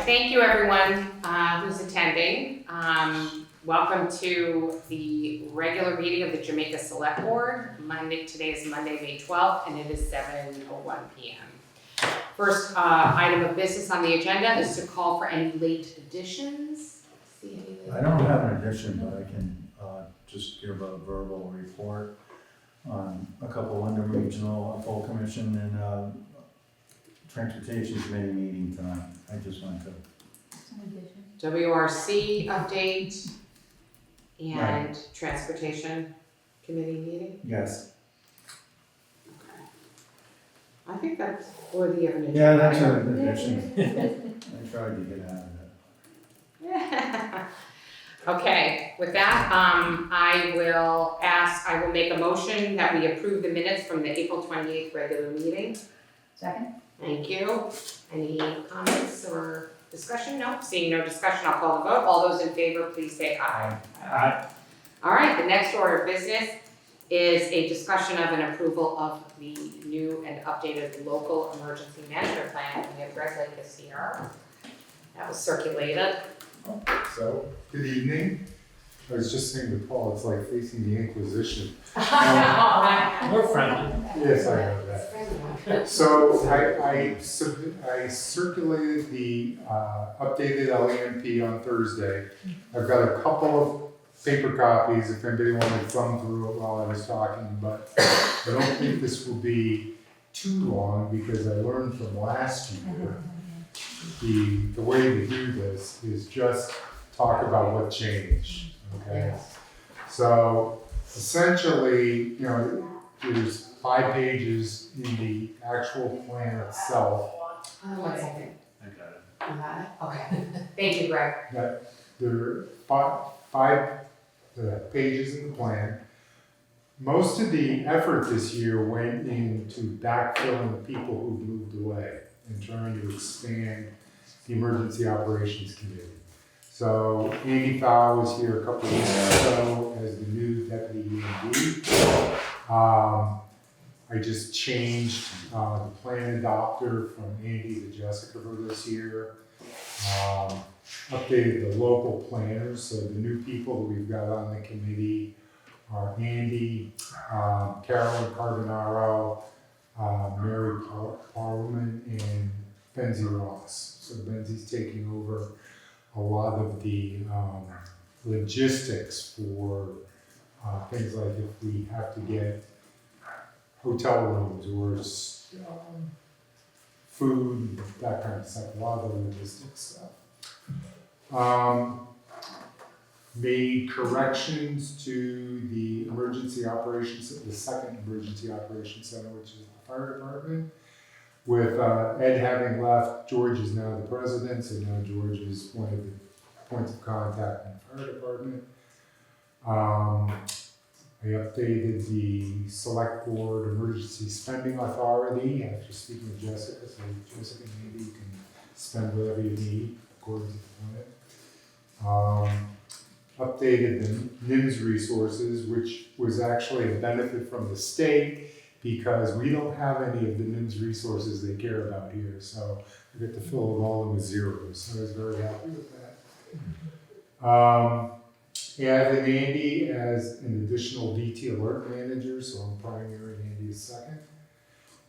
thank you everyone who's attending. Welcome to the regular meeting of the Jamaica Selectboard. Today is Monday, May 12th, and it is 7:01 p.m. First item of business on the agenda is to call for any late additions. I don't have an addition, but I can just give a verbal report on a couple under regional, a full commission, and transportation committee meeting tonight. I just wanted to. WRC update and Right. transportation committee meeting. Yes. Okay. I think that's worthy of an addition. Yeah, that's an addition. I tried to get out of that. Okay, with that, I will make a motion that we approve the minutes from the April 28th regular meeting. Second? Thank you. Any comments or discussion? No, seeing no discussion, I'll call the vote. All those in favor, please say aye. Aye. All right, the next order of business is a discussion of an approval of the new and updated local emergency management plan. We have Greg Lakis here. That was circulated. So, good evening. I was just saying to Paul, it's like facing the Inquisition. We're friendly. Yes, I know that. So I circulated the updated LEMP on Thursday. I've got a couple of paper copies if anybody wanted to thumb through it while I was talking, but I don't think this will be too long because I learned from last year the way to do this is just talk about what changed, okay? So essentially, there's 5 pages in the actual plan itself. 1 second. I got it. You got it? Okay. Thank you, Greg. That there are five pages in the plan. Most of the effort this year went into backfilling the people who moved away and trying to expand the Emergency Operations Committee. So Andy Fowle was here a couple of weeks ago as the new deputy EMD. I just changed the plan adopter from Andy to Jessica for this year. Updated the local planners, so the new people that we've got on the committee are Andy, Carolyn Carbonaro, Mary Parliament, and Benzie Ross. So Benzie's taking over a lot of the logistics for things like if we have to get hotel rooms or food, that kind of stuff, a lot of the logistics stuff. Made corrections to the emergency operations, the second emergency operations center, which is the fire department. With Ed having left, George is now the president, so now George is one of the points of contact in the fire department. I updated the Select Board Emergency Spending Authority after speaking with Jessica, so Jessica, maybe you can spend whatever you need according to the plan. Updated the NIMS resources, which was actually a benefit from the state because we don't have any of the NIMS resources they care about here. So I get to fill them all in with zeros. So I was very happy with that. Added Andy as an additional DT alert manager, so I'm primary and Andy is second.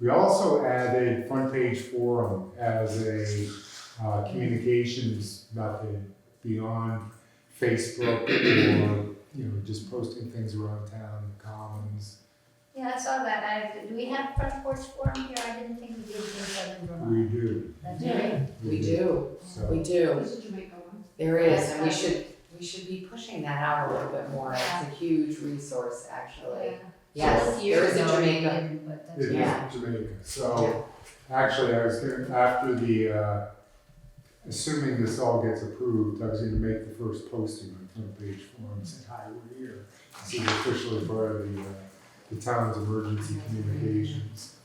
We also added front page forum as a communications method beyond Facebook or just posting things around town, commons. Yeah, I saw that. Do we have front porch forum here? I didn't think we did in Southern Vermont. We do. That's great. We do. So, We do. There's a Jamaica one. There is, That's and we fine. should be pushing that out a little bit more. It's a huge resource, actually. Yeah. Yes, So years there is a ago we Jamaica. didn't, but that's it is great. Yeah. Jamaica. So actually I was going to, after the, assuming this all gets approved, I was going to make the first posting on front page forum and say, hi, we're here. This is officially part of the town's emergency communications.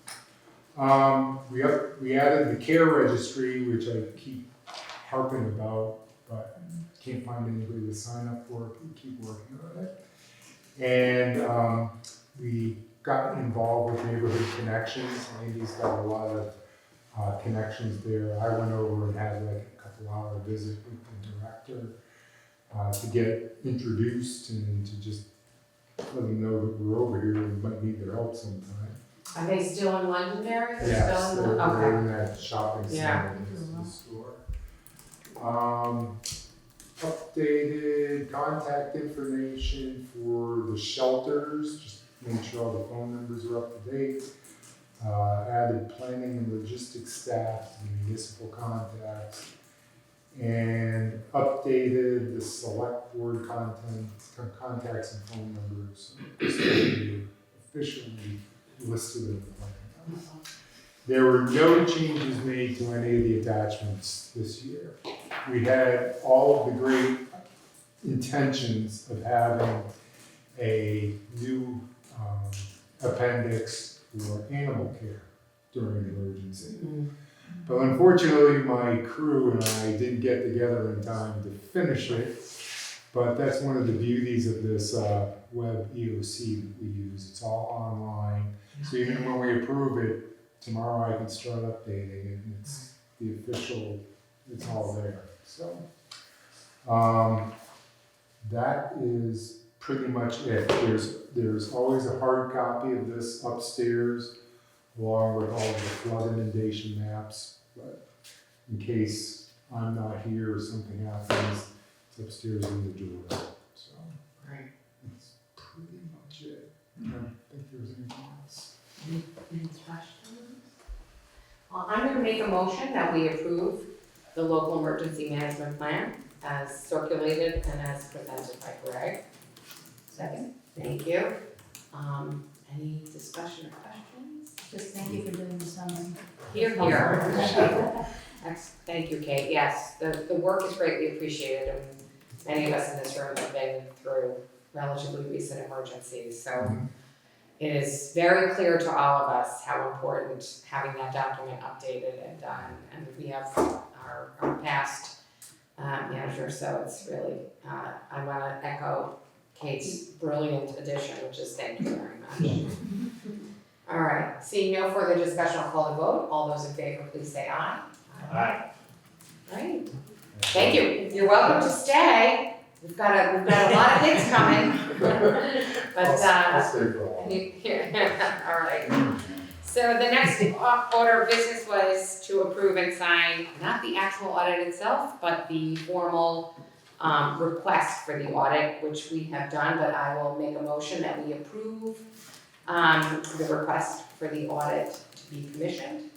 We added the care registry, which I keep harping about, but can't find anybody to sign up for it. We keep working on it. And we got involved with Neighborhood Connections. Andy's got a lot of connections there. I went over and had like a couple allow a visit with the director to get introduced and to just let them know that we're over here and might need their help sometime. Are they still in Londonderry? They're Yes, still in they're okay. in that shopping Yeah. center next to the store. Updated contact information for the shelters, just make sure all the phone numbers are up to date. Added planning and logistics staff to municipal contacts. And updated the select board contacts and phone numbers. So they officially listed in the plan. There were no changes made to any of the attachments this year. We had all of the great intentions of having a new appendix for animal care during an emergency. But unfortunately, my crew and I didn't get together in time to finish it. But that's one of the beauties of this web EOC that we use. It's all online. So even when we approve it, tomorrow I can start updating it, and it's the official, it's all there. So that is pretty much it. There's always a hard copy of this upstairs, along with all of the flood inundation maps. But in case I'm not here or something happens, it's upstairs in the drawer. So Right. that's pretty much it. I don't think there's anything else. Any questions? Well, I'm gonna make a motion that we approve the local emergency management plan as circulated and as presented by Greg. Second. Thank you. Any discussion or questions? Just thank you for doing the summary. Here. Thank you, Kate. Yes, the work is greatly appreciated, and many of us in this room have been through relatively recent emergencies, so it is very clear to all of us how important having that document updated and done, and we have our past manager, so it's really, I wanna echo Kate's brilliant addition, which is thank you very much. All right, seeing no further discussion, I'll call the vote. All those in favor, please say aye. Aye. Right, thank you. You're welcome to stay. We've got a lot of hits coming. But, I'll stay for a while. all right. So the next order of business was to approve and sign, not the actual audit itself, but the formal request for the audit, which we have done, but I will make a motion that we approve the request for the audit to be commissioned.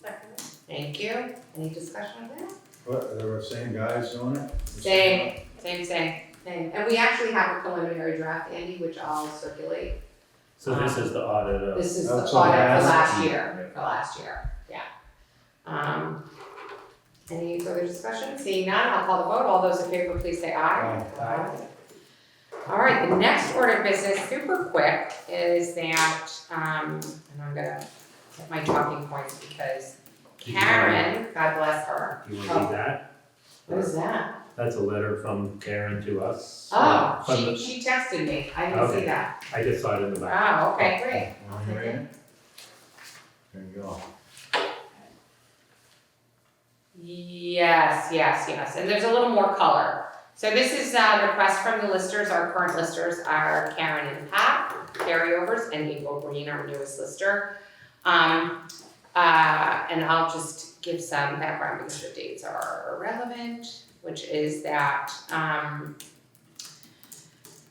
Second. Thank you. Any discussion of that? What, they were the same guys doing it? Same. And we actually have a preliminary draft, Andy, which I'll circulate. So this is the audit of. This is the That's audit what for I last year, yeah. Any further discussion? Seeing none, I'll call the vote. All those in favor, please say aye. Aye. All right, the next order of business, super quick, is that, and I'm gonna get my talking points because Karen, God bless her. You wanna read that? What is that? That's a letter from Karen to us. Oh, From the- she texted me. I didn't see Okay. that. I just saw it in the back. Oh, okay, great. Want me to read it? There you go. Yes, and there's a little more color. So this is a request from the listers. Our current listers are Karen and Pat, carryovers, and Eagle Green, our newest lister. And I'll just give some background because the dates are relevant, which is that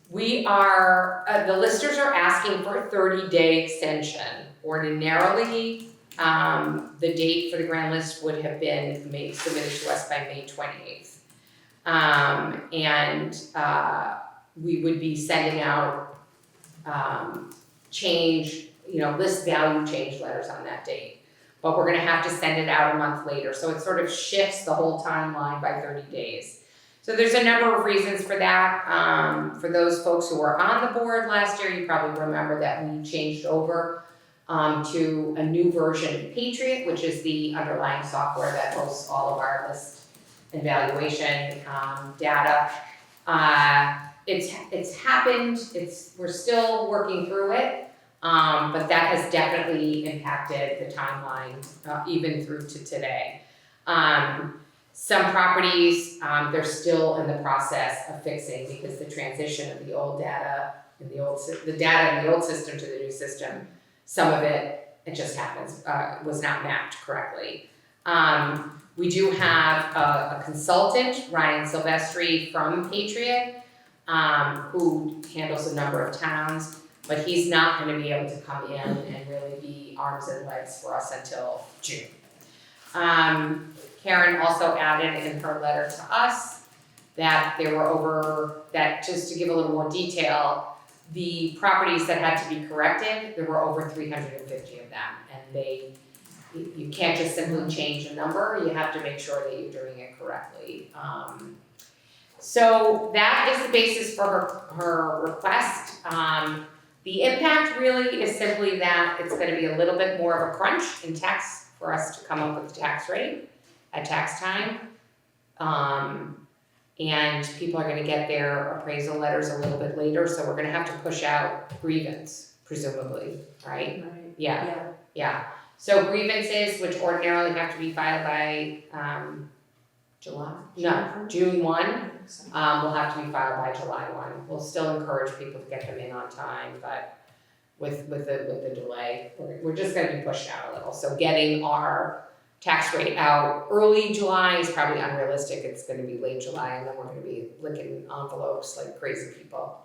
the listers are asking for a 30-day extension. Ordinarily, the date for the grand list would have been submitted to us by May 28th. We would be sending out list value change letters on that date. But we're gonna have to send it out a month later, so it sort of shifts the whole timeline by 30 days. So there's a number of reasons for that. For those folks who were on the board last year, you probably remember that we changed over to a new version of Patriot, which is the underlying software that hosts all of our list and valuation data. It's happened, we're still working through it, but that has definitely impacted the timeline even through to today. Some properties, they're still in the process of fixing because the transition of the old data in the old, the data in the old system to the new system, some of it just happens, was not mapped correctly. We do have a consultant, Ryan Silvestri from Patriot, who handles a number of towns, but he's not gonna be able to come in and really be arms and legs for us until June. Karen also added in her letter to us that there were that just to give a little more detail, the properties that had to be corrected, there were over 350 of them, and you can't just simply change a number, you have to make sure that you're doing it correctly. So that is the basis for her request. The impact really is simply that it's gonna be a little bit more of a crunch in tax for us to come up with the tax rate at tax time. And people are gonna get their appraisal letters a little bit later, so we're gonna have to push out grievance, presumably, right? Right. Yeah. So grievances, which ordinarily have to be filed by, June 1, will have to be filed by July 1. We'll still encourage people to get them in on time, but with the delay, we're just gonna be pushed out a little. So getting our tax rate out early July is probably unrealistic. It's gonna be late July, and then we're gonna be licking envelopes like crazy people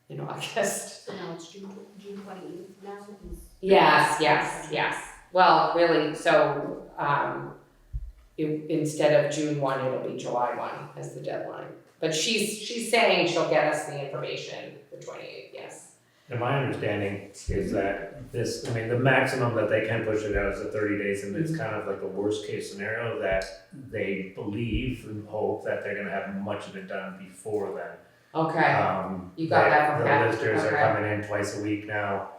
in August. So now it's June 28th now? Yes. Well, really, so, instead of June 1, it'll be July 1 as the deadline. But she's saying she'll get us the information for 28th, yes. And my understanding is that this, I mean, the maximum that they can push it out is the 30 days, and it's kind of like a worst case scenario that they believe and hope that they're gonna have much of it done before then. Okay, you got that from Pat? The listers are Okay. coming in twice a week now,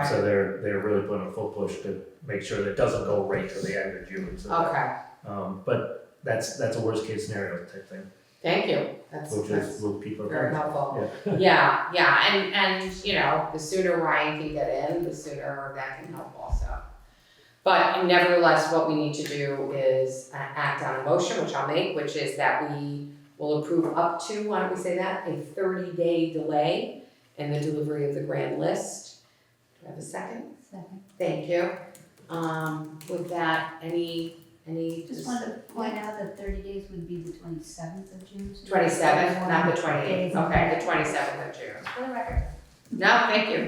so they're really putting a full push to make sure that it doesn't go right till the end of June, so. Okay, But that's a worst case scenario type thing, thank you. That's will people. very helpful. Yeah. Yeah, and you know, the sooner Ryan can get in, the sooner that can help also. But nevertheless, what we need to do is act on a motion, which I'll make, which is that we will approve up to, why don't we say that, a 30-day delay in the delivery of the grand list. Do I have a second? Second. Thank you. With that, any? Just wanted to point out that 30 days would be the 27th of June. so 27th, not the 31 28th, days. okay, the 27th of June. For the record. No, thank you.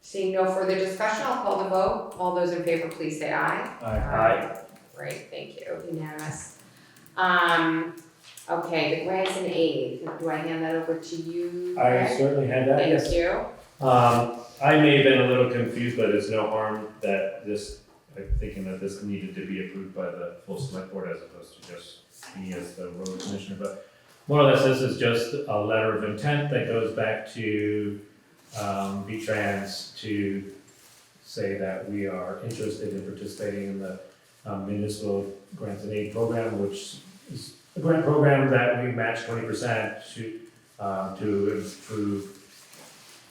Seeing no further discussion, I'll call the vote. All those in favor, please say aye. Aye. Great, thank you, unanimous. Okay, the grants and aid, do I hand that over to you, I Greg? certainly had that, yes. Thank you. I may have been a little confused, but it's no harm that I'm thinking that this needed to be approved by the full select board as opposed to just me as the road commissioner, but more or less this is just a letter of intent that goes back to V-Trans to say that we are interested in participating in the municipal grants and aid program, which is a grant program that we match 20% to improve.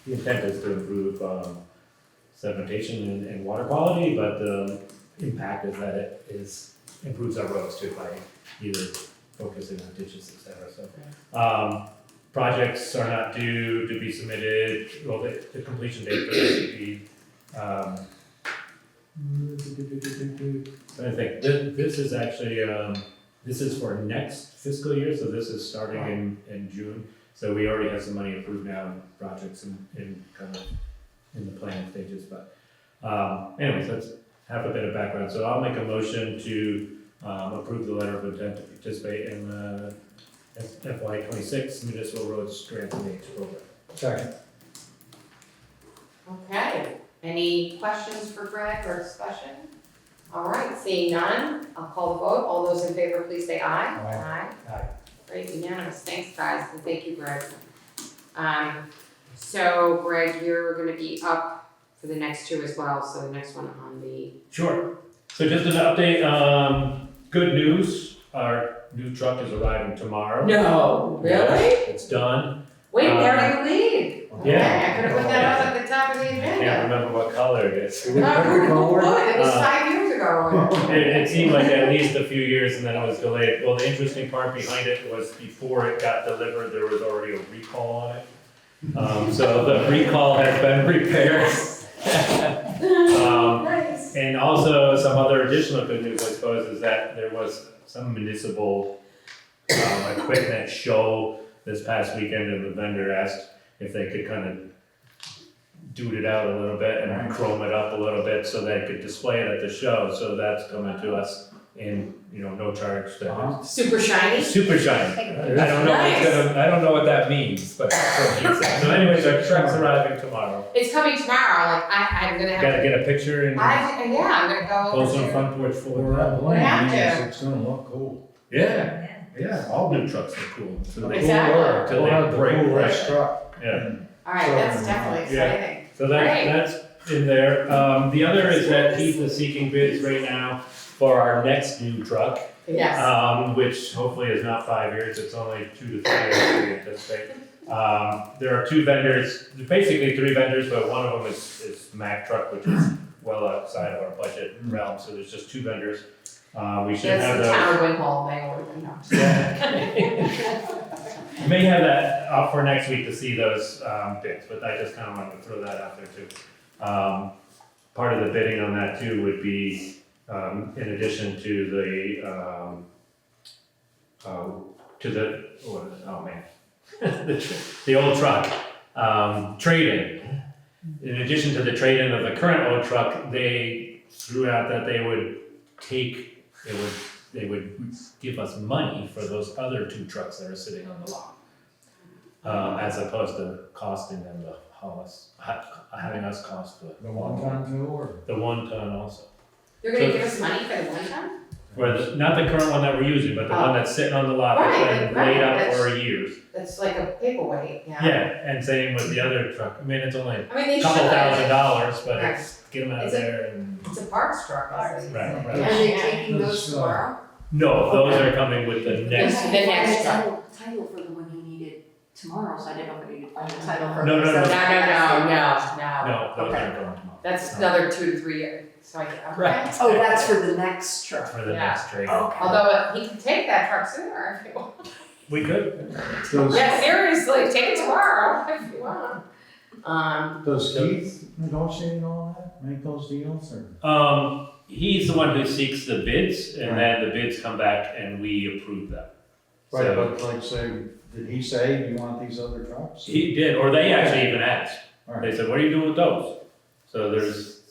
The intent is to improve sedimentation and water quality, but the impact is that it improves our roads too by either focusing on ditches, et cetera. So projects are not due to be submitted, well, the completion date for this would be, I think, this is actually, this is for next fiscal year, so this is starting in June. So we already have some money approved now in projects in kind of in the planning stages, but anyways, let's have a bit of background. So I'll make a motion to approve the letter of intent to participate in the FY26 Municipal Roads Grants and Aid Program. Second. Okay, any questions for Greg or discussion? All right, seeing none, I'll call the vote. All those in favor, please say aye. Aye. Aye. Great, unanimous, thanks guys, and thank you, Greg. So Greg, you're gonna be up for the next two as well, so the next one on the. Sure. So just an update, good news, our new truck is arriving tomorrow. No, really? It's done. Wait, bury the lead. Yeah. Okay, I could have put that up at the top of the I agenda. can't remember what color it is. It was 5 years ago. It seemed like at least a few years and then it was delayed. Well, the interesting part behind it was before it got delivered, there was already a recall on it. So the recall has been repaired. Nice. And also some other additional good news, I suppose, is that there was some municipal equipment show this past weekend and the vendor asked if they could kind of dude it out a little bit and chrome it up a little bit so they could display it at the show. So that's coming to us in, no charge. Super shiny? Super shiny. I don't know Nice. I don't know what that means, but that's what he said. So anyways, our truck's arriving tomorrow. It's coming tomorrow, like, I'm gonna have Gotta to, get a picture and I'm gonna go post over on to. front porch for Well, that We bling have means to. it's gonna look cool. Yeah, yeah, all new trucks are cool. So they Exactly. till We'll have they the break. coolest truck. Yeah. Alright, that's definitely Yeah. exciting. So Great. that's in there. The other is that Keith is seeking bids right now for our next new truck. Yes. Which hopefully is not 5 years, it's only 2 to 3 years we anticipate. There are 2 vendors, basically 3 vendors, but one of them is Mack Truck, which is well outside of our budget realm, so there's just 2 vendors. We should have That's the those. town of Winhall thing, or no. May have that up for next week to see those bids, but I just kind of wanted to throw that out there too. Part of the bidding on that too would be, in addition to the old truck, trade-in. In addition to the trade-in of the current old truck, they threw out that they would give us money for those other 2 trucks that are sitting on the lot. As opposed to costing them to haul us, having us cost The 1 ton too, or? the 1 ton also. You're gonna give us money for the one time? Not the current one that we're using, but the one that's sitting on the lot that's been Right, laid out that's- for years. That's like a paperweight, yeah. Yeah, and same with the other truck. I mean, it's only I mean, they a couple should. $1,000s, but Right. it's get them out Is it- there and. It's a parts truck, Parts. isn't it? Right, right. Are they taking those tomorrow? No, those are coming with the next. The next Title for the one he needed tomorrow, so I didn't know if we needed to find a title for. No, no, no. No, No, no. those Okay. aren't going tomorrow. That's No. another 2 to 3 years, so I get, okay. Right. Oh, that's for the next truck. For the Yeah. next trade. Okay. Although he can take that truck sooner if you want. We could. Yeah, seriously, take it tomorrow if you want. Does Keith negotiate all that, make those deals, or? He's the one who seeks the bids, and Right. then the bids come back and we approve them. Right, So but like say, did he say, you want these other trucks? he did, or they actually even asked. They Alright, said, what are you doing with those? So there's,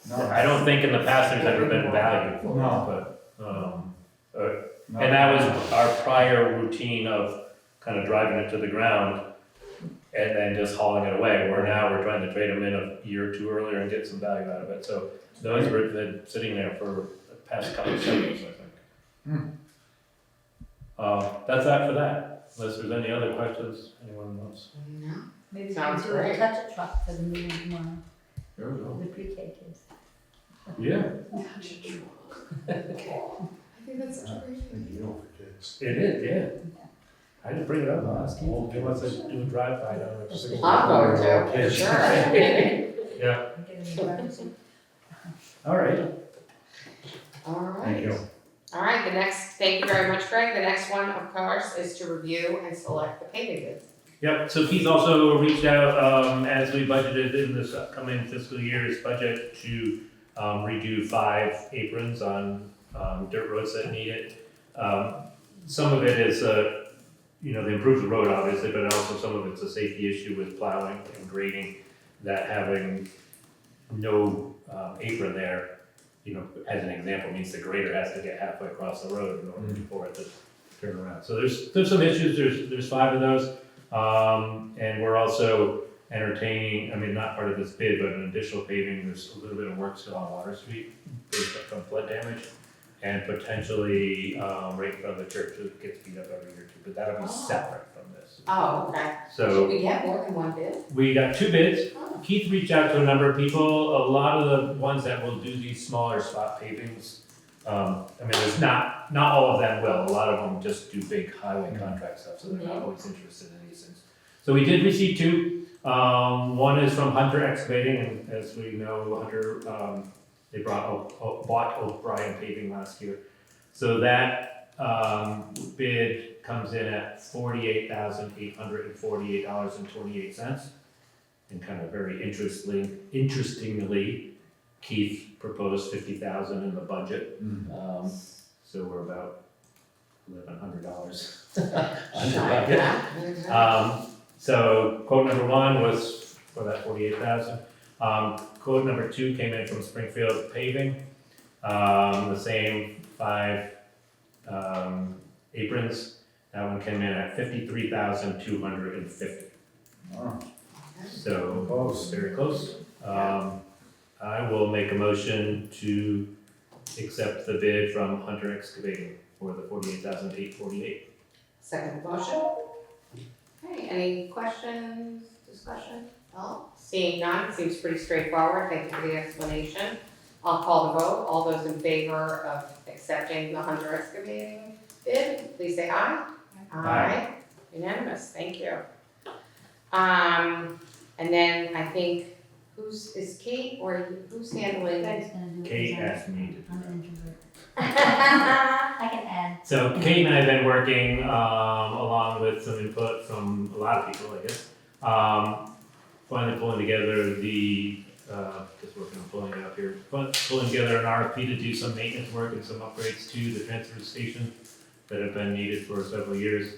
no, I don't think in the past there's ever been value for No. it, but, no. and that was our prior routine of kind of driving it to the ground and then just hauling it away, where now we're trying to trade them in a year or 2 earlier and get some value out of it. So those were been sitting there for the past couple of cycles, I think. That's that for that, unless there's any other questions anyone wants. No. Maybe we Sounds can do a great. touch-up truck for the meeting tomorrow, There we go. the pre-K kids. Yeah, I think that's such a great Big deal for kids. it is, yeah. I didn't bring it up last time. He wants to do a drive-by down there. I'm going to, for Kids. sure. Yeah, Get an emergency. all right. All right. Thank you. All right, thank you very much, Greg. The next one, of course, is to review and select the paving bids. Yep, so Keith also reached out, as we budgeted in this upcoming fiscal year's budget to redo 5 aprons on dirt roads that need it. Some of it is, they improve the road obviously, but also some of it's a safety issue with plowing and grading, that having no apron there, as an example, means the grader has to get halfway across the road in order for it to turn around. So there's some issues, there's 5 of those. And we're also entertaining, not part of this bid, but an additional paving, there's a little bit of work still on Water Street based on flood damage. And potentially, right in front of the church, it gets beat up every year too, but that'll be separate from this. Oh, okay. So We get more than one bid? we got 2 bids. Oh. Keith reached out to a number of people. A lot of the ones that will do these smaller spot pavings, there's not all of them will. A lot of them just do big highway contract stuff, so they're not always interested in these things. So we did receive 2. One is from Hunter Excavating, and as we know, Hunter They bought O'Brien Paving last year. So that bid comes in at $48,848.28. And kind of very interestingly, Keith proposed $50,000 in the budget. So we're about $1,100 under budget. So quote number one was for that $48,000. Quote number two came in from Springfield Paving. The same 5 aprons. That one came in at $53,250. Oh, So close. very close. I will make a motion to accept the bid from Hunter Excavating for the $48,848. Second motion. Okay, any questions, discussion? No? Seeing none, seems pretty straightforward. Thank you for the explanation. I'll call the vote. All those in favor of accepting the Hunter Excavating bid, please say aye. Aye. Unanimous, thank you. And then I think, is Kate or who's handling? Kate asked me to. I'm an introvert. I can add. So Kate and I have been working, along with some input from a lot of people, I guess. Finally pulling together just working on pulling it up here, pulling together an RFP to do some maintenance work and some upgrades to the transfer station that have been needed for several years.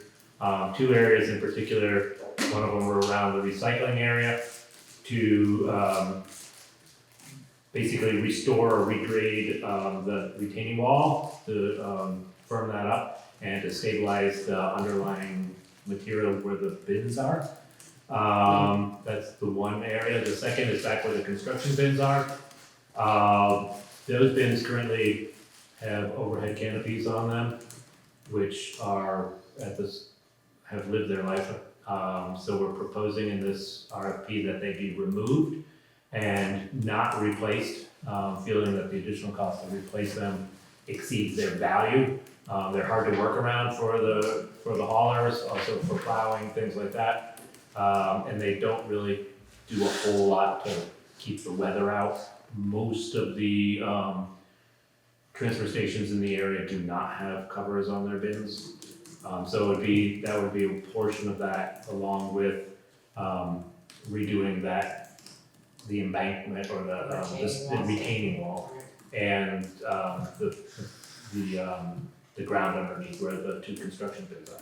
2 areas in particular, one of them were around the recycling area to basically restore or regrade the retaining wall to firm that up and to stabilize the underlying material where the bins are. That's the one area. The second is back where the construction bins are. Those bins currently have overhead canopies on them, which are have lived their life. So we're proposing in this RFP that they be removed and not replaced, feeling that the additional cost to replace them exceeds their value. They're hard to work around for the haulers, also for plowing, things like that. And they don't really do a whole lot to keep the weather out. Most of the transfer stations in the area do not have covers on their bins. So that would be a portion of that, along with redoing the embankment or the retaining wall and the ground underneath where the 2 construction bins are.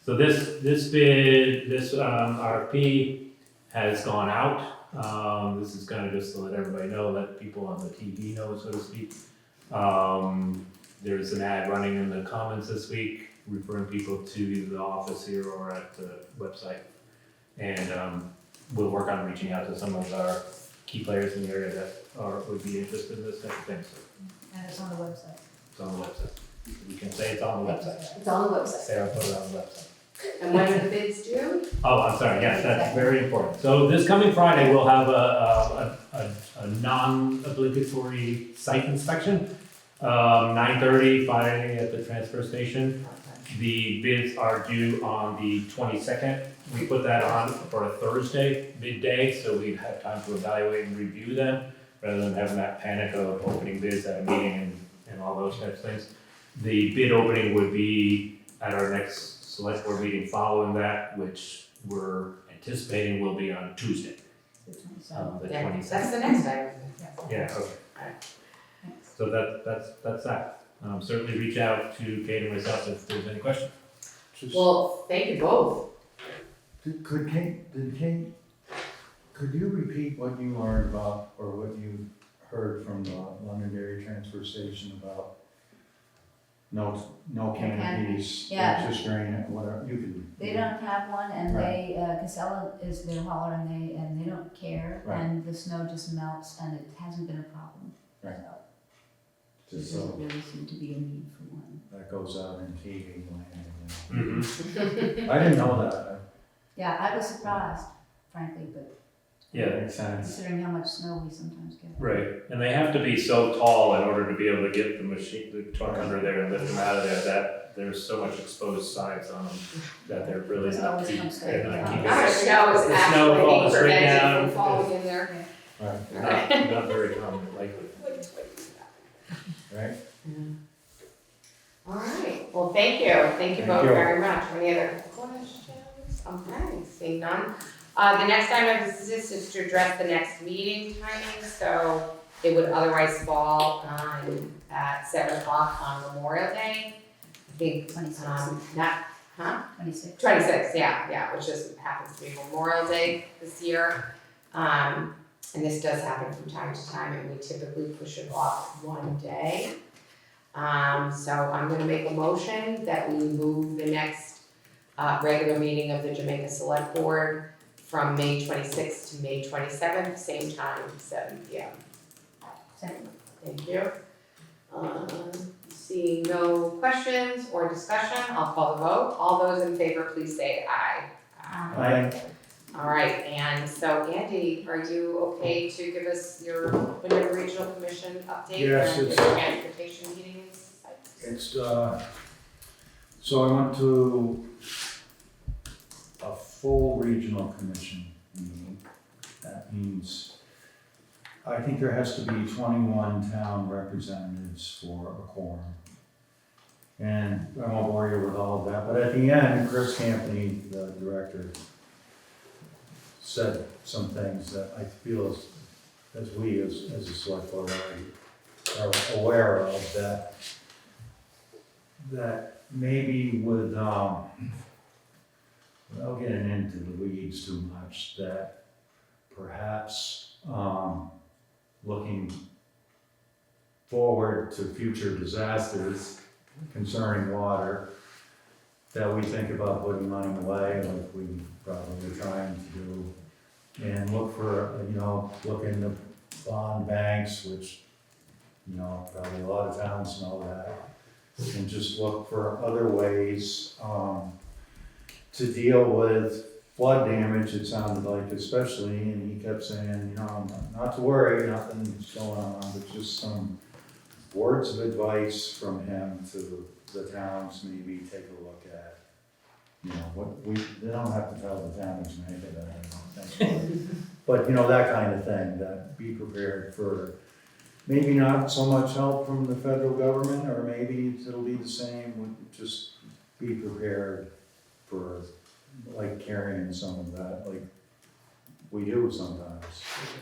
So this RFP has gone out. This is kind of just to let everybody know, let people on the TV know, so to speak. There's an ad running in the comments this week, referring people to either the office here or at the website. And we'll work on reaching out to some of our key players in the area that would be interested in this type of thing. So And it's on the website. it's on the website. We can say it's on the website. It's on the website. Sarah put it on the website. And when are the bids due? Oh, I'm sorry, yes, that's very important. So this coming Friday, we'll have a non-obligatory site inspection, 9:30 Friday at the transfer station. The bids are due on the 22nd. We put that on for a Thursday midday, so we'd have time to evaluate and review them, rather than having that panic of opening bids at a meeting and all those types of things. The bid opening would be at our next select board meeting following that, which we're anticipating will be on Tuesday, the 22nd. That's the next item. Yeah, okay. So that's that. Certainly reach out to Kate and myself if there's any questions. Well, thank you both. Could you repeat what you learned about, or what you heard from the Londonderry transfer station about no canopies, Yeah. just drain it, whatever, you can. They don't have one, and Right. Casella is their hauler, and they don't care, Right. and the snow just melts, and it hasn't been a problem. Right. So, there Just doesn't so really seem to be a need for one. that goes out in TV land. Mm-hmm. I didn't know that. Yeah, I was surprised, frankly, but Yeah, Makes sense. considering how much snow we sometimes get. right. And they have to be so tall in order to be able to get the truck under there and lift them out of there, that there's so much exposed sides on them that they're really It's not always keep, comes they're not straight keeping. down. Our snow is The snow actually falls straight prevented down. from falling in there. Right. Not very common, likely. right? All right, well, thank you Thank both you. very much. Any other questions? Okay, seeing none. The next item of business is to address the next meeting timing, so it would otherwise fall on, at 7 o'clock on Memorial Day. I think, 26. not, 26. 26, yeah, which just happens to be Memorial Day this year. And this does happen from time to time, and we typically push it off one day. So I'm gonna make a motion that we move the next, regular meeting of the Jamaica Select Board from May 26th to May 27th, same time, 7 p.m. Second. Thank you. Seeing no questions or discussion, I'll call the vote. All those in favor, please say aye. Aye. All right, and so Andy, are you okay to give us your Winnebago Regional Commission update? Yes, and it's- your transportation meetings? It's, so I went to a full regional commission meeting. That means, I think there has to be 21 town representatives for a quorum. And I won't bore you with all of that, but at the end, Chris Campany, the director, said some things that I feel as we, as a select board are aware of, that maybe with, without getting into the weeds too much, that perhaps, looking forward to future disasters concerning water, that we think about putting money away, like we probably are trying to do, and look for, look into bond banks, which, probably a lot of towns know that, and just look for other ways, to deal with flood damage, it sounded like, especially, and he kept saying, not to worry, nothing's going on, but just some words of advice from him to the towns, maybe take a look at. They don't have to tell the town of Jamaica that, I don't think. But, that kind of thing, that be prepared for maybe not so much help from the federal government, or maybe it'll be the same, just be prepared for, like, carrying some of that, like we do sometimes.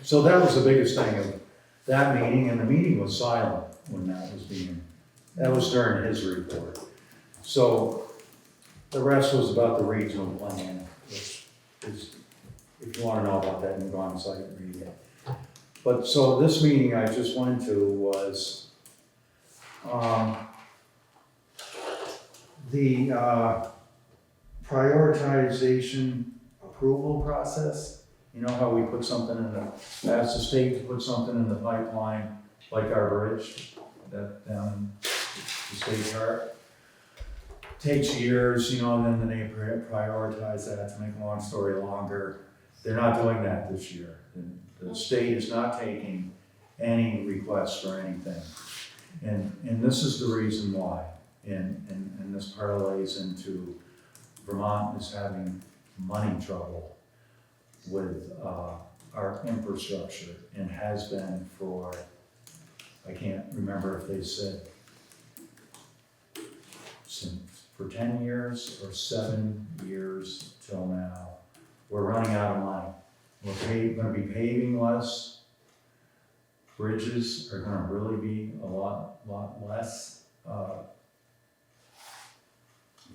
So that was the biggest thing of that meeting, and the meeting was silent when that was during his report. So the rest was about the regional plan, which is, if you wanna know about that, you can go on the site and read it. But, so this meeting I just went to was, the, prioritization approval process. You know how we put something ask the state to put something in the pipeline, like our bridge, that down in the state chart. Takes years, and then they prioritize that. To make a long story longer, they're not doing that this year. The state is not taking any requests for anything. And this is the reason why. And this parlays into Vermont is having money trouble with our infrastructure, and has been for, I can't remember if they said for 10 years or 7 years till now. We're running out of money. We're gonna be paving less. Bridges are gonna really be a lot less. A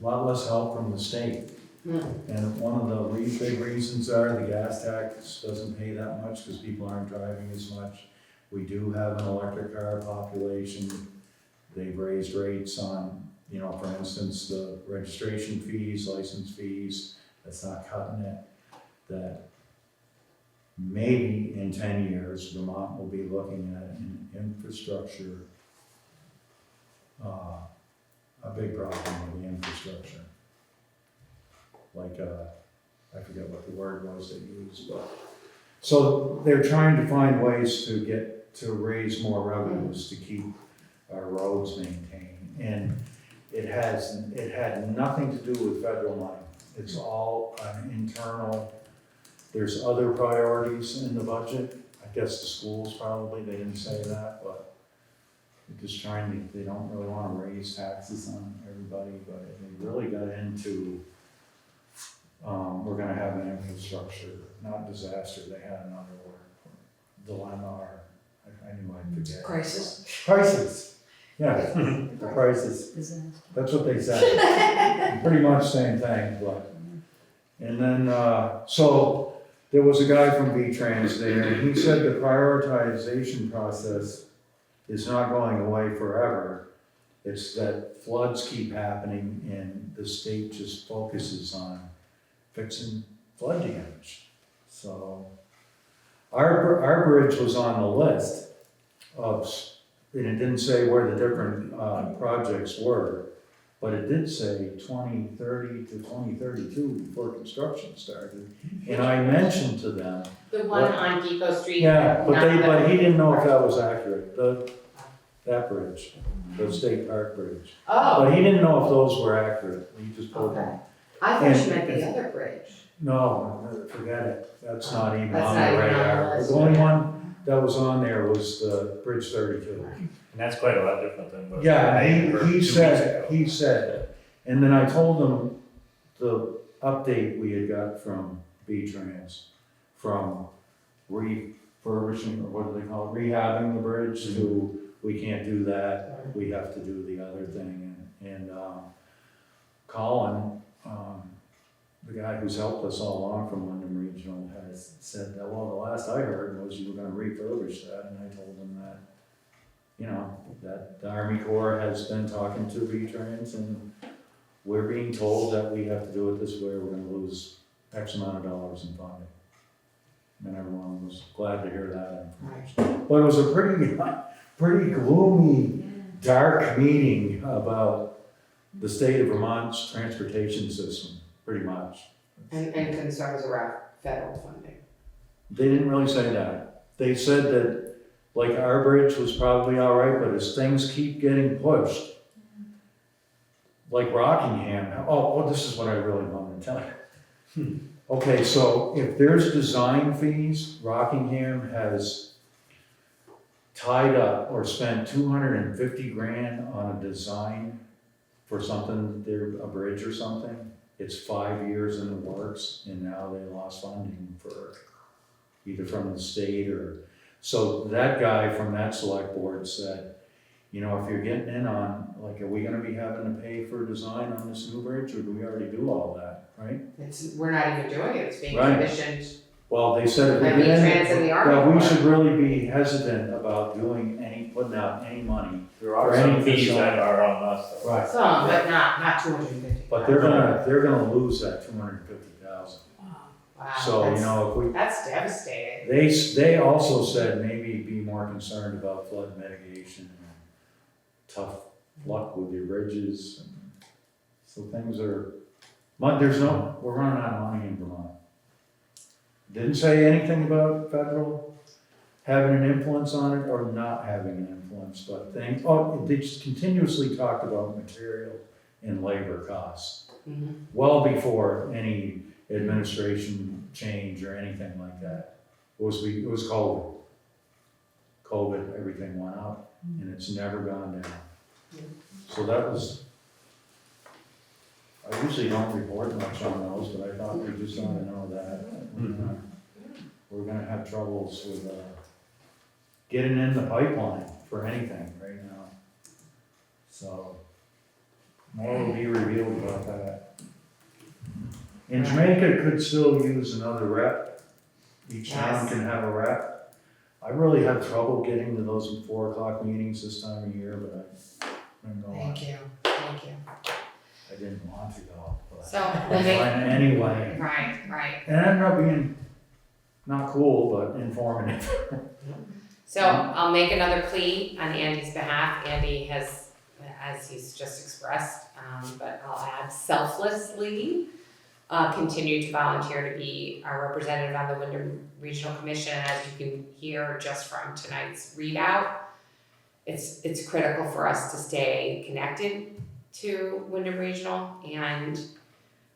lot less help from the state. And one of the big reasons are the gas tax doesn't pay that much because people aren't driving as much. We do have an electric car population. They've raised rates on, for instance, the registration fees, license fees. That's not cutting it. That maybe in 10 years, Vermont will be looking at an infrastructure, a big problem with the infrastructure. Like, I forget what the word was they used, but. So they're trying to find ways to raise more revenues to keep our roads maintained. And it had nothing to do with federal money. It's all an internal, there's other priorities in the budget. I guess the schools probably, they didn't say that, but they're just they don't really wanna raise taxes on everybody, but they really got into, we're gonna have an infrastructure, not disaster, they had another word, dilemma, or, I knew I'd forget. Crisis. Crisis, yes, the crisis, that's what they said. Pretty much same thing, but, and then, so, there was a guy from V-Trans there, and he said the prioritization process is not going away forever. It's that floods keep happening and the state just focuses on fixing flood damage. So, our bridge was on the list of, and it didn't say where the different projects were, but it did say 2030 to 2032 before construction started. And I mentioned to them, The one on Depot Street. yeah, not the- but he didn't know if that was accurate, that bridge, the State Park Bridge. Oh, But he didn't know if those were accurate, he just told okay. them, I thought And- you meant the other bridge. no, forget it, that's not even That's on not the even on the radar. list. The only one that was on there was the Bridge 32. And that's quite a lot different than what Yeah, I heard 2 he weeks said, ago. and then I told him the update we had got from V-Trans, from refurbishing, or what do they call it, rehabbing the bridge to, we can't do that, we have to do the other thing, and Colin, the guy who's helped us all along from Wyndham Regional has said that, well, the last I heard was you were gonna refurbish that, and I told him that, you know, that the Army Corps has been talking to V-Trans, and we're being told that we have to do it this way, we're gonna lose X amount of dollars in funding. And everyone was glad to hear that information. But it was a pretty gloomy, dark meeting about the state of Vermont's transportation system, pretty much. And concerns around federal funding. They didn't really say that. They said that, like, our bridge was probably all right, but as things keep getting pushed, like Rockingham, this is what I really wanted to tell you. Okay, so if there's design fees, Rockingham has tied up or spent 250 grand on a design for something, a bridge or something. It's 5 years in the works, and now they lost funding for either from the state or, so that guy from that select board said, you know, if you're getting in on, like, are we gonna be having to pay for design on this new bridge, or do we already do all that, right? We're not even doing it, it's being Right. commissioned Well, they said if by we get V-Trans and the Army that we Corps. should really be hesitant about putting out any money. There are Or some any fees design. that are on us, though. Right. Some, but not 250. But they're gonna lose that 250,000. Wow, So, you that's- know, if we, That's devastating. they also said maybe be more concerned about flood mitigation and tough luck with your bridges. And so things are, we're running out of money in Vermont. Didn't say anything about federal having an influence on it or not having an influence, but they just continuously talked about material and labor costs. Mhm. Well before any administration change or anything like that. It was COVID. COVID, everything went up, and it's never gone down. So that was, I usually don't report much on those, but I thought we just ought to know that. We're gonna have troubles with, getting in the pipeline for anything right now. So, more will be revealed about that. And Jamaica could still use another rep. Each town Yes. can have a rep. I really have trouble getting to those 4 o'clock meetings this time of year, but I'm going. Thank you. I didn't want to go, but So, I we'll make- went anyway. Right. And it ended up being not cool, but informative. So I'll make another plea on Andy's behalf. Andy has, as he's just expressed, but I'll add selflessly, continue to volunteer to be our representative on the Wyndham Regional Commission. As you can hear just from tonight's readout, it's critical for us to stay connected to Wyndham Regional, and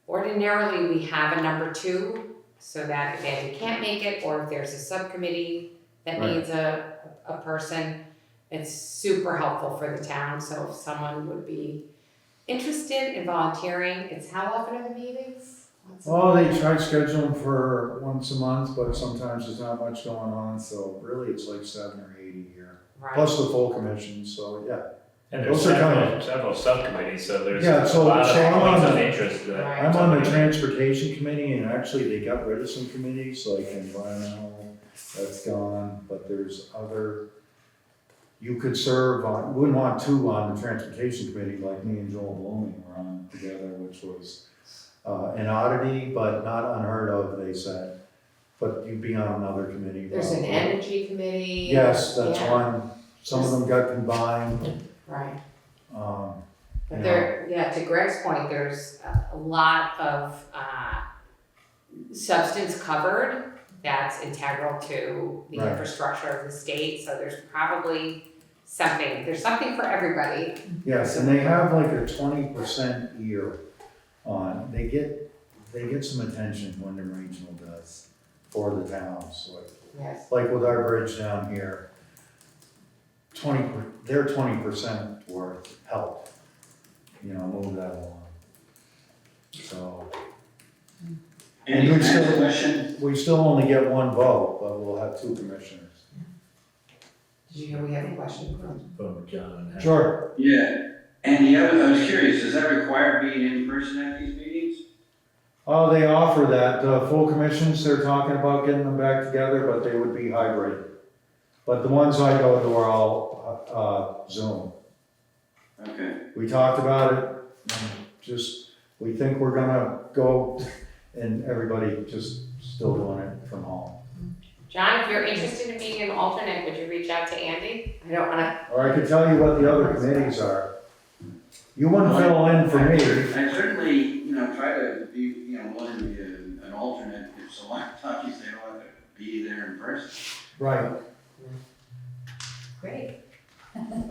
ordinarily we have a number 2 so that if Andy can't make it, or if there's a subcommittee that Right. needs a person, It's super helpful for the town, so if someone would be interested in volunteering, it's how often are the meetings? Once a Oh, they month? try to schedule them for once a month, but sometimes there's not much going on, so really it's like 7 or 8 a year. Right. Plus the full commission, so yeah. And there's Those are kind several subcommittees, so there's Yeah, a so- lot of so I'm points on of the- interest that. Right. I'm on the transportation committee, and actually they got rid of some committees, like environmental, that's gone, but there's other. You could serve on, wouldn't want two on the transportation committee, like me and Joel Blooming were on together, which was an oddity, but not unheard of, they said. But you'd be on another committee. There's an probably. energy committee. Yes, that's Yeah. one, some of them got combined, Right. um, But Yeah. there, yeah, to Greg's point, there's a lot of substance covered that's integral to the Right. infrastructure of the state, so there's probably there's something for everybody. yes, and they have like a 20% ear on, they get some attention, Wyndham Regional does, for the towns, Yes. like with our bridge down here. Their 20% worth help, move that along. So, Andy, And can I ask a we question? we still only get one vote, but we'll have 2 commissioners. Did you hear we have a question from? From John. Sure. Yeah, Andy, I was curious, does that require being in person at these meetings? Oh, they offer that, the full commissions, they're talking about getting them back together, but they would be hybrid. But the ones I go to are all, Zoom. Okay, We talked about it, we think we're gonna go, and everybody just still doing it from home. John, if you're interested in being an alternate, would you reach out to Andy? I don't wanna, Or I could tell you what the other committees are. You wouldn't fill in for me. I certainly, try to be, willing to be an alternate if someone talks, they don't want to be there in person. Right. great.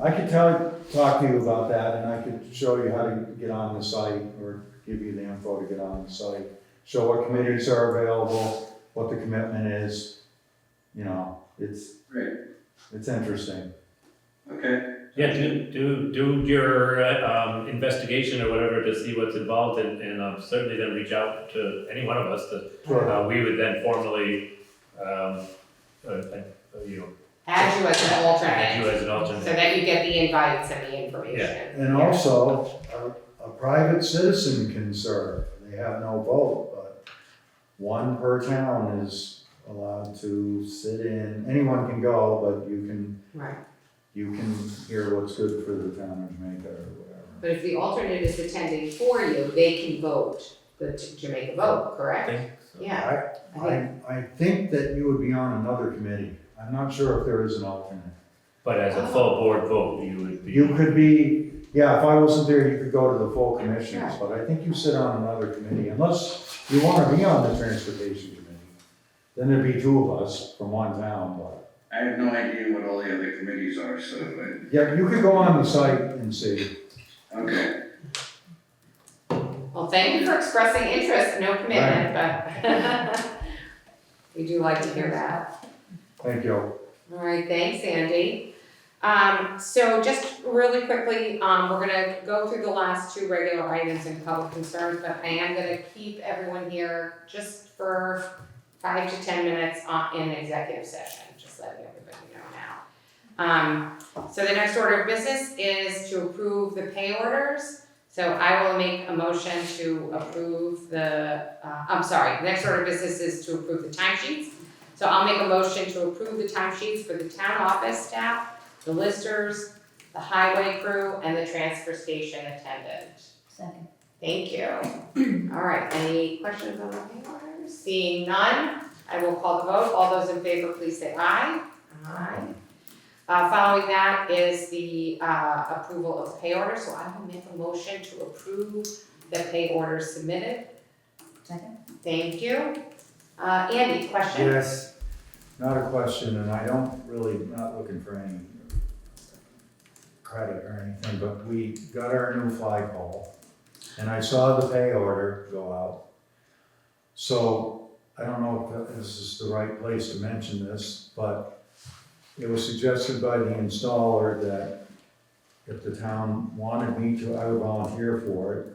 I could talk to you about that, and I could show you how to get on the site, or give you the info to get on the site. Show what committees are available, what the commitment is, Great, it's interesting. okay. Yeah, do your investigation or whatever to see what's involved, and certainly then reach out to any one of us to, Sure. we would then formally, Add you as an alternate. add you as an So alternate. that you get the invites and the information. And also, a private citizen can serve. They have no vote, but one per town is allowed to sit in. Anyone can go, but you Right. can hear what's good for the town of Jamaica or whatever. But if the alternate is attending for you, they can vote, the Jamaica vote, correct? I think so. Yeah. I think, I think that you would be on another committee. I'm not sure if there is an alternate. But as a full board vote, you would be. You could be, yeah, if I wasn't there, you could go to the full commissions, Yeah. but I think you sit on another committee, unless you wanna be on the transportation committee. Then there'd be 2 of us from one town, but, I have no idea what all the other committees are, so, yeah, you could go on the site and see. okay. well, thank you for expressing interest, no commitment, but we do like to hear that. Thank you. All right, thanks, Andy. So just really quickly, we're gonna go through the last 2 regular items in public concerns, but I am gonna keep everyone here just for 5 to 10 minutes in executive session, just letting everybody know now. So the next order of business is to approve the pay orders. So I will make a motion to approve next order of business is to approve the timesheets. So I'll make a motion to approve the timesheets for the town office staff, the listers, the highway crew, and the transfer station attendant. Second. Thank you. All right, any questions on the pay orders? Seeing none, I will call the vote. All those in favor, please say aye. Aye. Following that is the approval of pay orders, so I will make a motion to approve the pay orders submitted. Second. Thank you. Andy, question? Yes, not a question, and I not looking for any credit or anything, but we got our new flagpole, and I saw the pay order go out. So, I don't know if this is the right place to mention this, but it was suggested by the installer that if the town wanted me to, I would volunteer for it.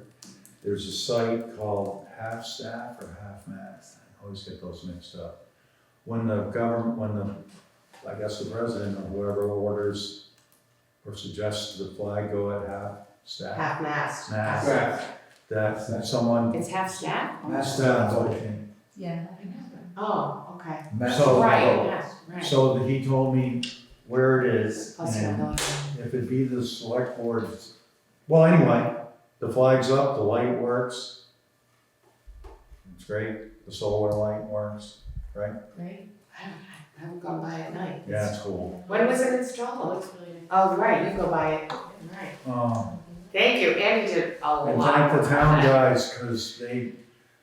There's a site called Half Staff or Half Mast, I always get those mixed up. When the government, I guess the president or whoever orders or suggests the flag go at half staff. Half mast. Mast, that someone, It's half staff? staff, okay. Yeah. Oh, okay. So- Right, yes, right. So he told me where it is, Plus you have and the- if it be the select board's, well, anyway, the flag's up, the light works. It's great, the solar light works, right? Great. I haven't gone by at night. Yeah, it's cool. When was it installed? Looks really nice. Oh, right, you go by it. Right. Thank you, Andy did a lot. And thank the town guys, cause they,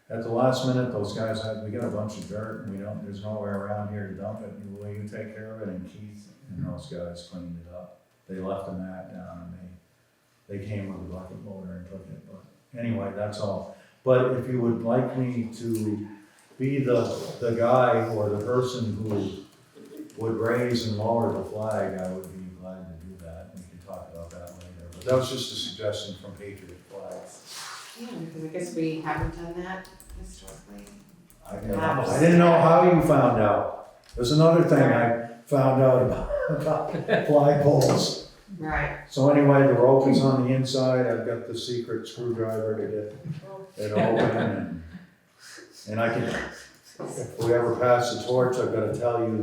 at the last minute, those guys had, we got a bunch of dirt, and there's nowhere around here to dump it. Will you take care of it? And Keith and those guys cleaned it up. They left the mat down, and they came with a bucket loader and took it, but anyway, that's all. But if you would like me to be the guy or the person who would raise and lower the flag, I would be glad to do that. We can talk about that later. But that was just a suggestion from Patriot Flags. Yeah, because I guess we haven't done that historically. I didn't know how you found out. There's another thing I found out about flagpoles. Right. So anyway, the rope is on the inside. I've got the secret screwdriver to get it open, and I can, if we ever pass the torch, I've got to tell you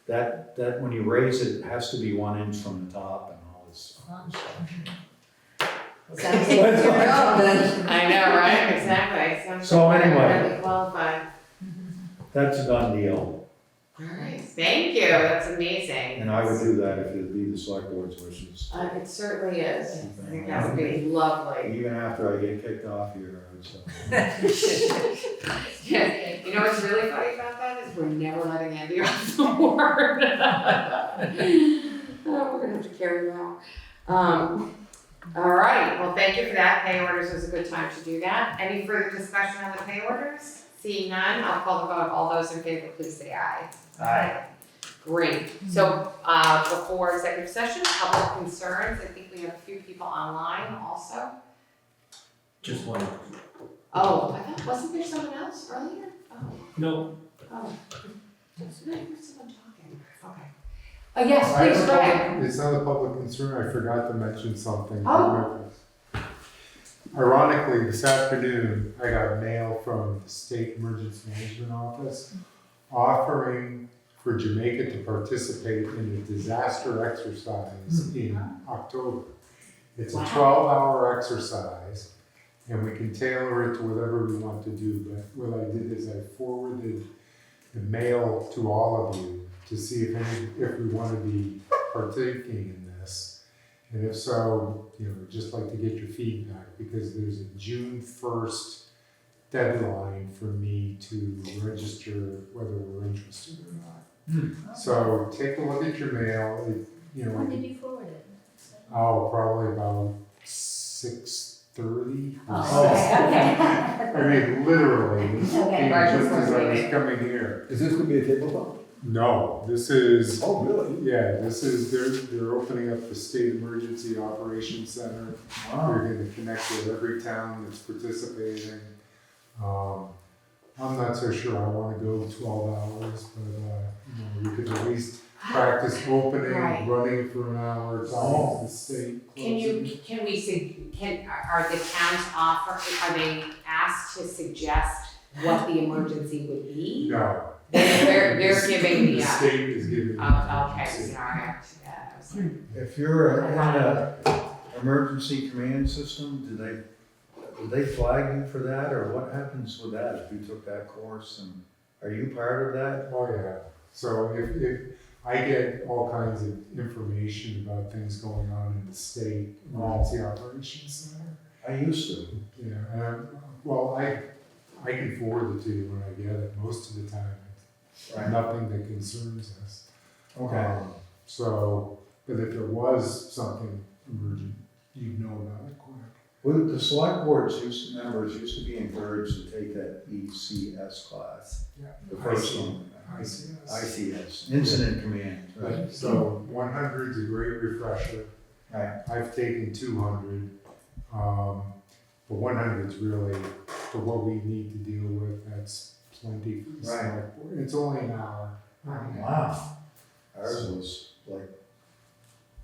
that when you raise it, it has to be 1 inch from the top and all this stuff. Sounds like your job then. I know, right? Exactly. Sounds So like we're anyway. really qualified. That's a done deal, All right, thank you. That's amazing. and I would do that if it'd be the select board's wishes. It certainly is. I think that would be lovely. Even after I get kicked off here, I would still. Yeah, you know what's really funny about that is we're never letting Andy off the word. Oh, we're gonna have to carry him out. All right, well, thank you for that. Pay orders was a good time to do that. Any further discussion on the pay orders? Seeing none, I'll call the vote. All those in favor, please say aye. Aye. Great. So, before executive session, public concerns, I think we have a few people online also. Just one. Oh, I thought, wasn't there someone else earlier? Oh. No. Oh, there's someone talking, okay. Yes, I have please, a Greg. public- It's not a public concern, I forgot to mention something. Oh. Ironically, this afternoon, I got mail from the State Emergency Management Office offering for Jamaica to participate in a disaster exercise in October. It's a Wow. 12-hour exercise, and we can tailor it to whatever we want to do. But what I did is I forwarded the mail to all of you to see if we want to be partaking in this. And if so, just like to get your feedback, because there's a June 1st deadline for me to register whether we're interested or not. So take a look at your mail, When did you forward it? probably about 6:30. Okay. I mean, literally, Okay. Right just before as I was meeting. coming here. Is this gonna be a tabletop? No, this is, Oh, really? yeah, they're opening up the State Emergency Operations Center. We're gonna connect with every town that's participating. I'm not so sure I wanna go 12 hours, but, we could at least practice opening, Right. running for an hour, talking to the state. Are the towns are they asked to suggest what the emergency would be? No. They're giving The the, state is giving. the okay, emergency. sorry, I was like, If you're in a emergency command system, do they flag you for that, or what happens with that if you took that course, and are you part of that? Oh, yeah. So if I get all kinds of information about things going on in the state emergency operations center. I used to. Yeah, I can forward it to you when I get it. Most of the time, it's nothing that concerns us. But if there was something emergent, you'd know about it quick. Well, the select board's members used to be encouraged to take that ECS class, Yeah. the first one. ICS. ICS, Incident Command, right? So 100 is a great refresher. Right. I've taken 200. But 100 is really, for what we need to deal with, that's plenty for the select board. It's only an hour. Wow. Ours was like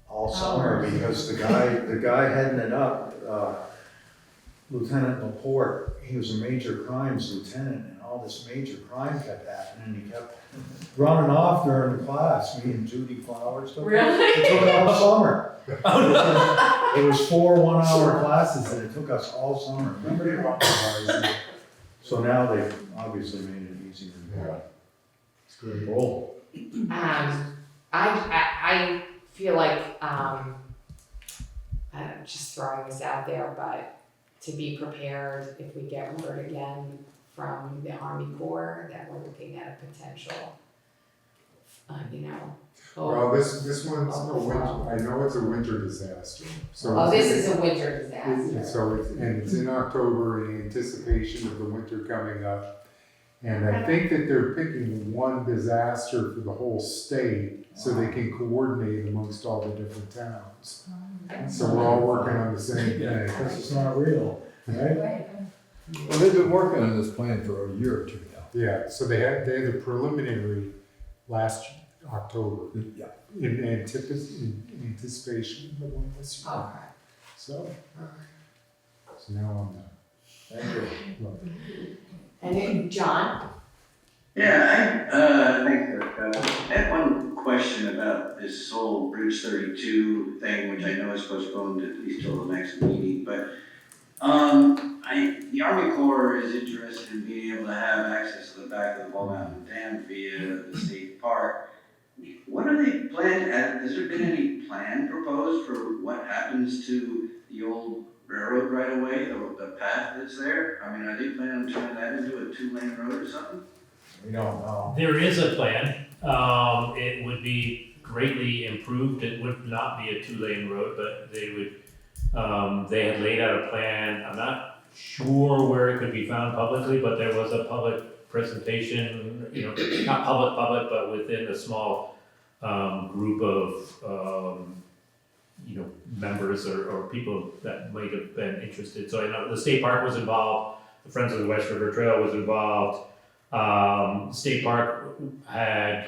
all summer because the guy heading it up, Lieutenant Laporte, he was a major crimes lieutenant, and all this major crime kept happening, and he kept running off during the class. Me and Judy Flowers took it. It took all summer. It was 4 one-hour classes, and it took us all summer. Remember that? So now they've obviously made it easier. Yeah. It's good. Roll. I feel like, just throwing this out there, but to be prepared if we get word again from the Army Corps that we're looking at a potential, Well, this one's a winter, I know it's a winter disaster. So Oh, this is a winter disaster. So it's in October in anticipation of the winter coming up. And I think that they're picking one disaster for the whole state so they can coordinate amongst all the different towns. So we're all working on the same thing. Because it's not real, right? Right. Well, they've been working on this plan for a year or two now. Yeah, so they had the preliminary last October Yeah. in anticipation of the one this year. Okay. So now I'm done. Thank you. Well, And then, John? Yeah, I had one question about this whole Bridge 32 thing, which I know is postponed at least till the next meeting, but the Army Corps is interested in being able to have access to the back of the Ball Mountain Dam via the state park. What are they planning? Has there been any plan proposed for what happens to the old railroad right away, the path that's there? I mean, are they planning on turning that into a 2-lane road or something? We don't know. There is a plan. It would be greatly improved. It would not be a 2-lane road, but they would, they had laid out a plan. I'm not sure where it could be found publicly, but there was a public presentation, not public, but within a small, group of, members or people that might have been interested. So I know the state park was involved, the Friends of the West River Trail was involved. State park had,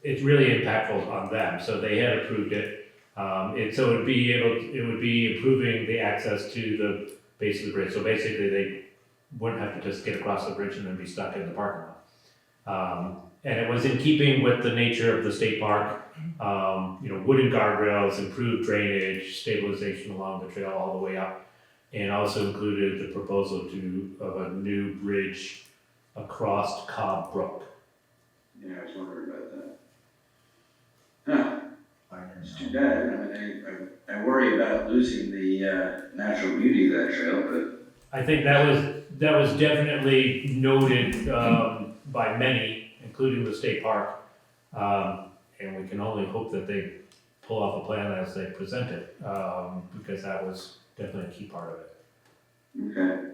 it's really impactful on them, so they had approved it. So it would be improving the access to the base of the bridge. So basically they wouldn't have to just get across the bridge and then be stuck in the parking lot. And it was in keeping with the nature of the state park, wooden guardrails, improved drainage, stabilization along the trail all the way up, and also included the proposal of a new bridge across Cobb Brook. Yeah, I was wondering about that. Huh, it's too bad. I mean, I worry about losing the natural beauty of that trail, but I think that was definitely noted by many, including the state park, and we can only hope that they pull off a plan as they present it, because that was definitely a key part of it. okay.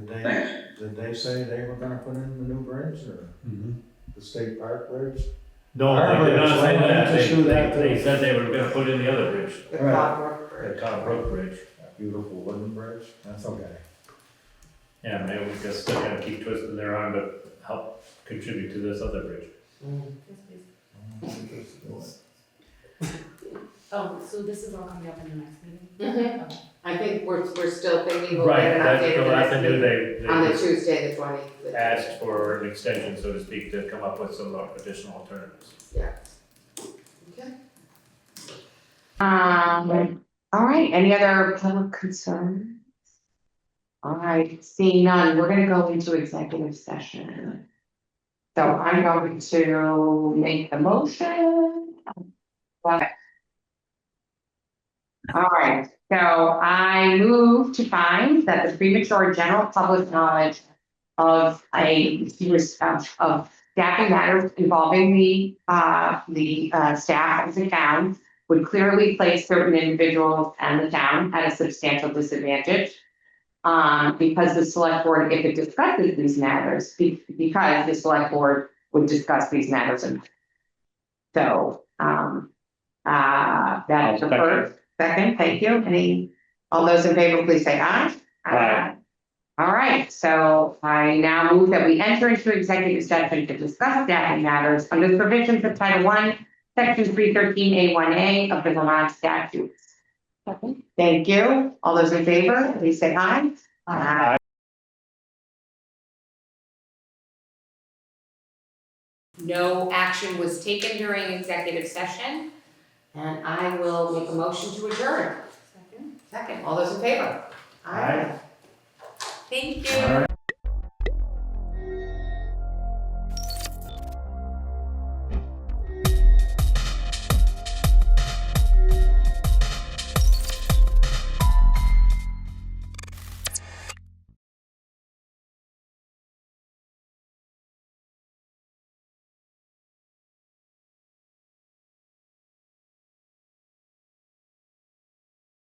Thanks. Did they say they were gonna put in the new bridge or the state park bridge? No, they did not say that. Just do that too. They said they were gonna put in the other bridge, The Right. Clockwork Bridge. the Cobb Brook Bridge. That beautiful wooden bridge, that's okay. Yeah, maybe we just gotta keep twisting their arm to help contribute to this other bridge. Oh, so this is all coming up in the next meeting? Mhm. I think we're still thinking we'll Right, get an that's update the of last the thing next they meeting on the just Tuesday, the 20th. asked for an extension, so to speak, to come up with some additional alternatives. Okay. All right, any other public concerns? All right, seeing none, we're gonna go into executive session. So I'm going to make the motion. Okay. All right, so I move to find that the premature general public knowledge of of staffing matters involving the staff of the town would clearly place certain individuals and the town at a substantial disadvantage. Because the select board, if it discusses these matters, because the select board would discuss these matters. And so, that's the first. Second, thank you. All those in favor, please say aye. Aye. All right, so I now move that we enter into executive session to discuss staffing matters under the provisions of Title I, Section 313A1A of the Vermont statutes. Thank you. All those in favor, please say aye. Aye. No action was taken during executive session, and I will make a motion to adjourn. Second, all those in favor? Aye. Thank you. All right.